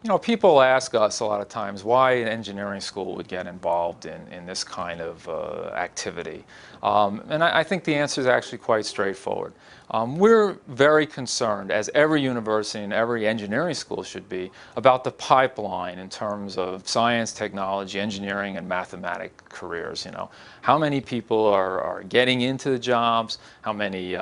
You know, people ask us a lot of times why an engineering school would get involved in this kind of activity. And I think the answer is actually quite straightforward. We're very concerned, as every university and every engineering school should be, about the pipeline in terms of science, technology, engineering, and mathematic careers. You know, how many people are getting into the jobs, how many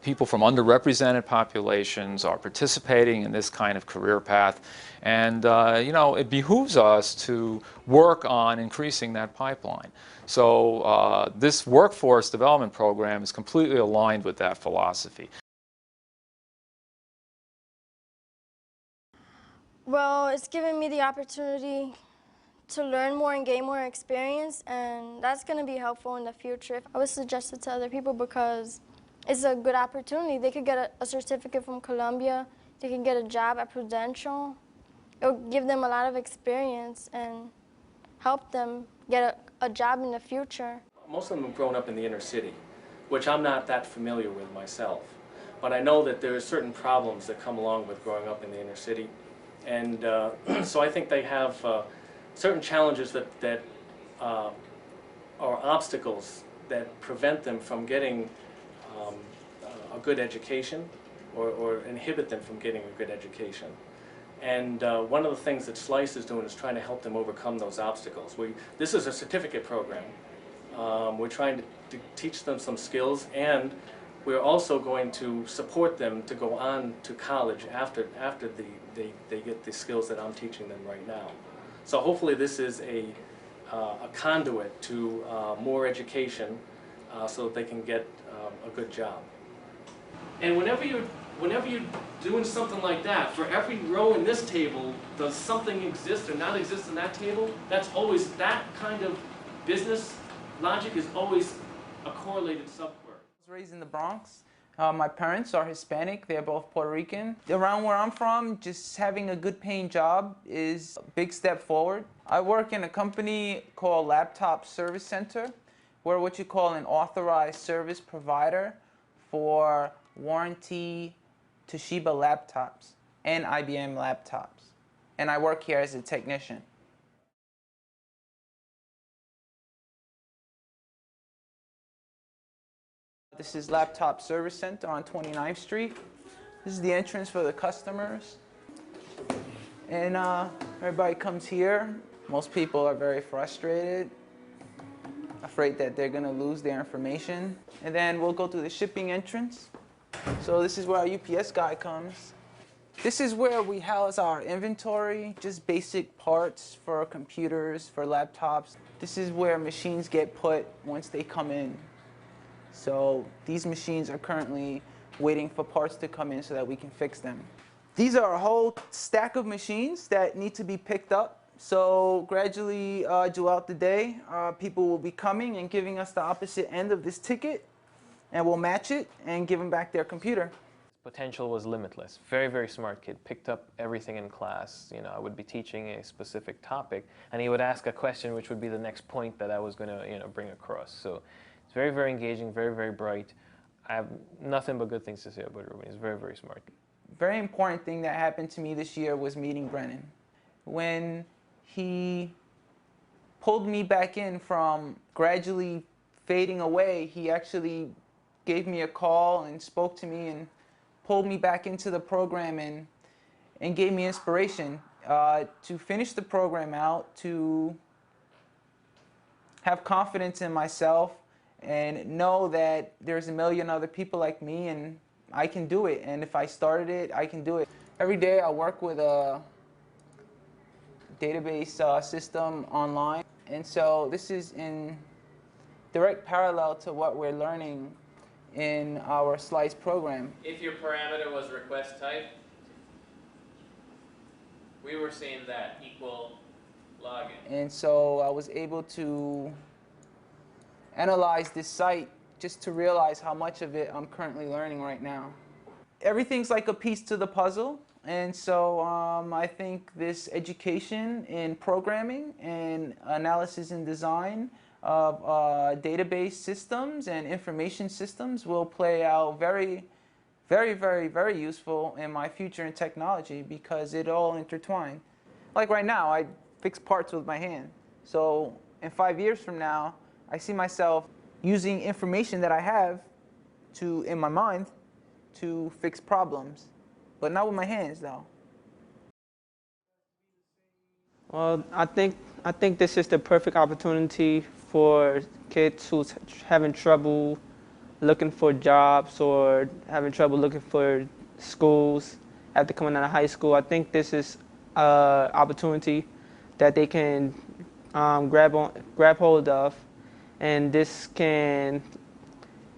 people from underrepresented populations are participating in this kind of career path. And you know, it behooves us to work on increasing that pipeline. So this workforce development program is completely aligned with that philosophy. Well, it's given me the opportunity to learn more and gain more experience, and that's going to be helpful in the future. I would suggest it to other people because it's a good opportunity. They could get a certificate from Columbia. They can get a job at Prudential. It will give them a lot of experience and help them get a job in the future. Most of them have grown up in the inner city, which I'm not that familiar with myself. But I know that there are certain problems that come along with growing up in the inner city. And so I think they have certain challenges that are obstacles that prevent them from getting a good education or inhibit them from getting a good education. And one of the things that SLICE is doing is trying to help them overcome those obstacles. This is a certificate program. We're trying to teach them some skills, and we're also going to support them to go on to college after they get the skills that I'm teaching them right now. So hopefully this is a conduit to more education so that they can get a good job. And whenever you're doing something like that, for every row in this table, does something exist or not exist in that table? That's always, that kind of business logic is always a correlated subquery. I was raised in the Bronx. My parents are Hispanic. They're both Puerto Rican. Around where I'm from, just having a good paying job is a big step forward. I work in a company called Laptop Service Center. We're what you call an authorized service provider for warranty Toshiba laptops and IBM laptops. And I work here as a technician. This is Laptop Service Center on 29th Street. This is the entrance for the customers. And everybody comes here. Most people are very frustrated, afraid that they're gonna lose their information. And then we'll go to the shipping entrance. So this is where our UPS guy comes. This is where we house our inventory, just basic parts for computers, for laptops. This is where machines get put once they come in. So these machines are currently waiting for parts to come in so that we can fix them. These are a whole stack of machines that need to be picked up. So gradually throughout the day, people will be coming and giving us the opposite end of this ticket, and we'll match it and give them back their computer. Potential was limitless. Very, very smart kid. Picked up everything in class. You know, I would be teaching a specific topic, and he would ask a question which would be the next point that I was going to, bring across. So it's very, very engaging, very, very bright. I have nothing but good things to say about Ruben. He's very, very smart. Very important thing that happened to me this year was meeting Brennan. When he pulled me back in from gradually fading away, he actually gave me a call and spoke to me and pulled me back into the program and gave me inspiration to finish the program out, to have confidence in myself and know that there's a million other people like me and I can do it. And if I started it, I can do it. Every day I work with a database system online. And so this is in direct parallel to what we're learning in our SLICE program. If your parameter was request type, we were seeing that equal login. And so I was able to analyze this site just to realize how much of it I'm currently learning right now. Everything's like a piece to the puzzle. And so I think this education in programming and analysis and design of database systems and information systems will play out very, very, very, very useful in my future in technology because it all intertwined. Like right now, I fix parts with my hand. So in 5 years from now, I see myself using information that I have in my mind to fix problems, but not with my hands though. Well, I think this is the perfect opportunity for kids who's having trouble looking for jobs or having trouble looking for schools after coming out of high school. I think this is an opportunity that they can grab hold of, and this can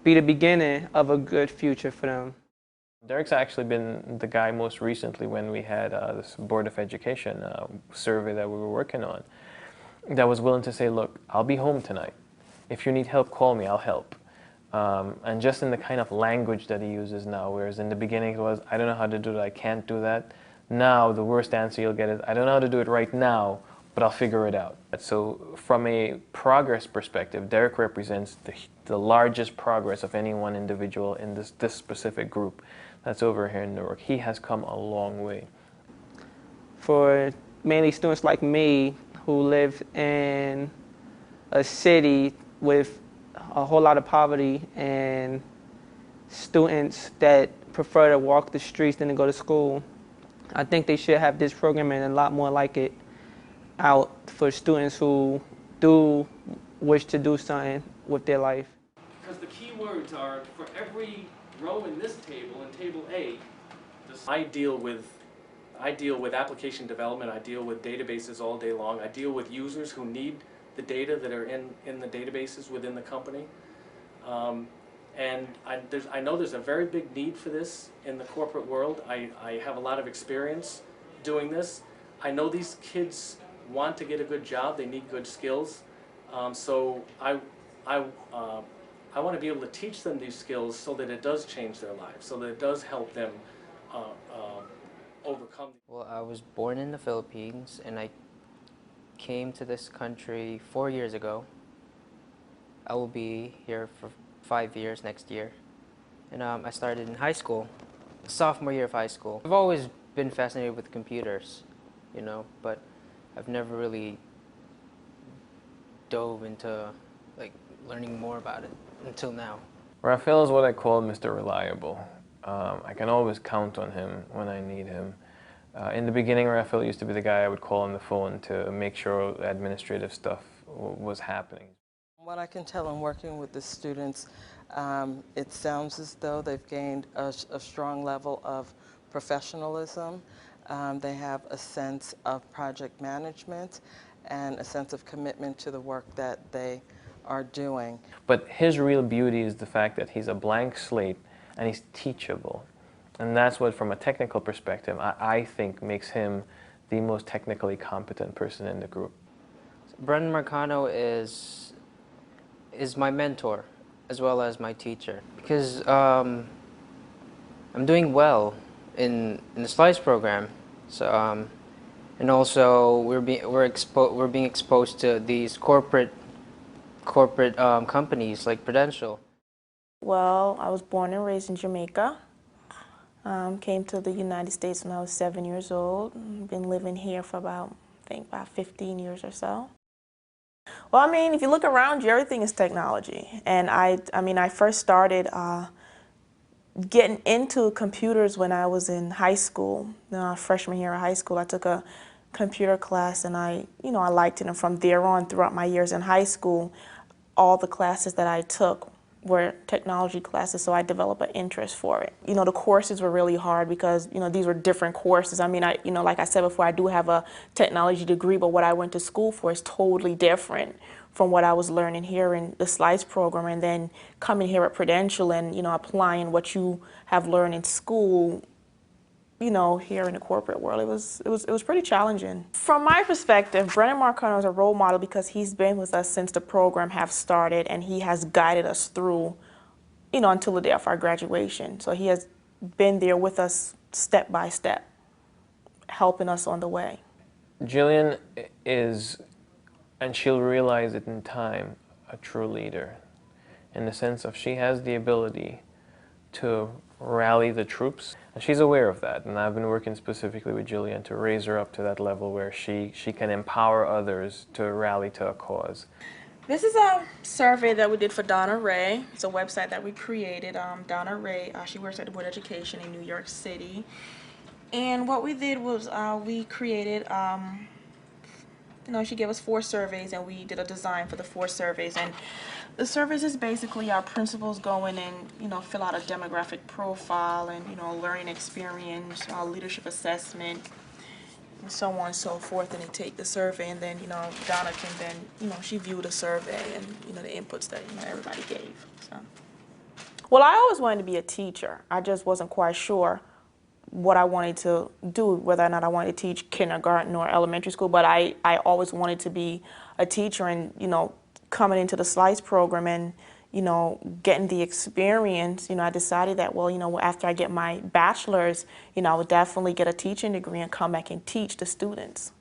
be the beginning of a good future for them. Derek's actually been the guy most recently when we had this Board of Education survey that we were working on that was willing to say, look, I'll be home tonight. If you need help, call me, I'll help. And just in the kind of language that he uses now, whereas in the beginning it was, I don't know how to do that, I can't do that. Now the worst answer you'll get is, I don't know how to do it right now, but I'll figure it out. So from a progress perspective, Derek represents the largest progress of any one individual in this specific group that's over here in Newark. He has come a long way. For mainly students like me who live in a city with a whole lot of poverty and students that prefer to walk the streets than to go to school, I think they should have this program and a lot more like it out for students who do wish to do something with their life. Because the key words are, for every row in this table, in table A, I deal with application development, I deal with databases all day long, I deal with users who need the data that are in the databases within the company. And I know there's a very big need for this in the corporate world. I have a lot of experience doing this. I know these kids want to get a good job, they need good skills. So I want to be able to teach them these skills so that it does change their lives, so that it does help them overcome. Well, I was born in the Philippines and I came to this country 4 years ago. I will be here for 5 years next year. And I started in high school, sophomore year of high school. I've always been fascinated with computers, you know, but I've never really dove into like learning more about it until now. Rafael is what I call Mr. Reliable. I can always count on him when I need him. In the beginning, Rafael used to be the guy I would call on the phone to make sure administrative stuff was happening. What I can tell in working with the students, it sounds as though they've gained a strong level of professionalism. They have a sense of project management and a sense of commitment to the work that they are doing. But his real beauty is the fact that he's a blank slate and he's teachable. And that's what, from a technical perspective, I think makes him the most technically competent person in the group. Brendan Marcano is my mentor as well as my teacher because I'm doing well in the SLICE program. So and also we're being exposed to these corporate companies like Prudential. Well, I was born and raised in Jamaica. Came to the United States when I was 7 years old. Been living here for about 15 years or so. Well, I mean, if you look around you, everything is technology. And I first started getting into computers when I was in high school. Freshman year of high school, I took a computer class and I liked it. And from there on, throughout my years in high school, all the classes that I took were technology classes, so I developed an interest for it. The courses were really hard because, these were different courses. I mean, like I said before, I do have a technology degree, but what I went to school for is totally different from what I was learning here in the SLICE program, and then coming here at Prudential and, applying what you have learned in school, here in the corporate world. It was pretty challenging. From my perspective, Brendan Marcano is a role model because he's been with us since the program have started, and he has guided us through, until the day of our graduation. So he has been there with us step by step, helping us on the way. Jillian is, and she'll realize it in time, a true leader in the sense of she has the ability to rally the troops. And she's aware of that, and I've been working specifically with Jillian to raise her up to that level where she can empower others to rally to a cause. This is a survey that we did for Donna Ray. It's a website that we created. Donna Ray, she works at the Board of Education in New York City. And what we did was we created, she gave us 4 surveys, and we did a design for the 4 surveys. And the surveys is basically our principals go in and, fill out a demographic profile and, learning experience, leadership assessment, and so on and so forth, and they take the survey, and then, Donna can then, she viewed the survey and, the inputs that, everybody gave, so. Well, I always wanted to be a teacher. I just wasn't quite sure what I wanted to do, whether or not I wanted to teach kindergarten or elementary school, but I always wanted to be a teacher, and, coming into the SLICE program and, getting the experience, I decided that, well, after I get my bachelor's, I would definitely get a teaching degree and come back and teach the students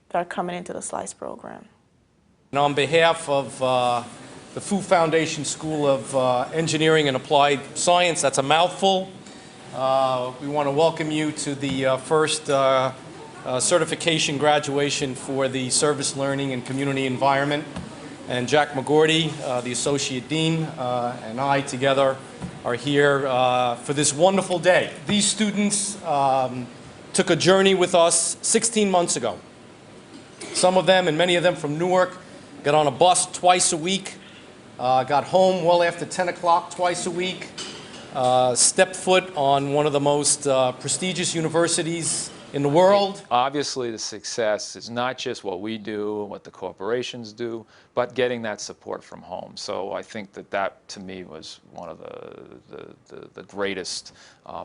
that are coming into the SLICE program. And on behalf of the Fu Foundation School of Engineering and Applied Science, that's a mouthful, we want to welcome you to the first certification graduation for the Service Learning and Community Environment. And Jack McGordy, the Associate Dean, and I together are here for this wonderful day. These students took a journey with us 16 months ago. Some of them, and many of them from Newark, got on a bus twice a week, got home well after 10 o'clock twice a week, stepped foot on one of the most prestigious universities in the world. Obviously, the success is not just what we do, what the corporations do, but getting that support from home. So I think that to me was one of the greatest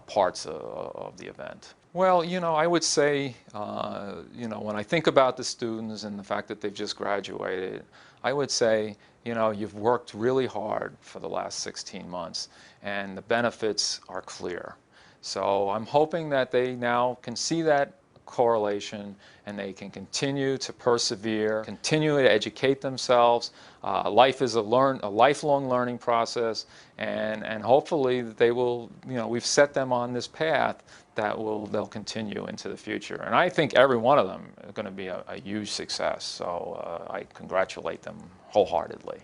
parts of the event. Well, I would say, when I think about the students and the fact that they've just graduated, I would say, you've worked really hard for the last 16 months, and the benefits are clear. So I'm hoping that they now can see that correlation and they can continue to persevere, continue to educate themselves. Life is a lifelong learning process, and hopefully they will, we've set them on this path that they'll continue into the future. And I think every one of them is going to be a huge success. So I congratulate them wholeheartedly.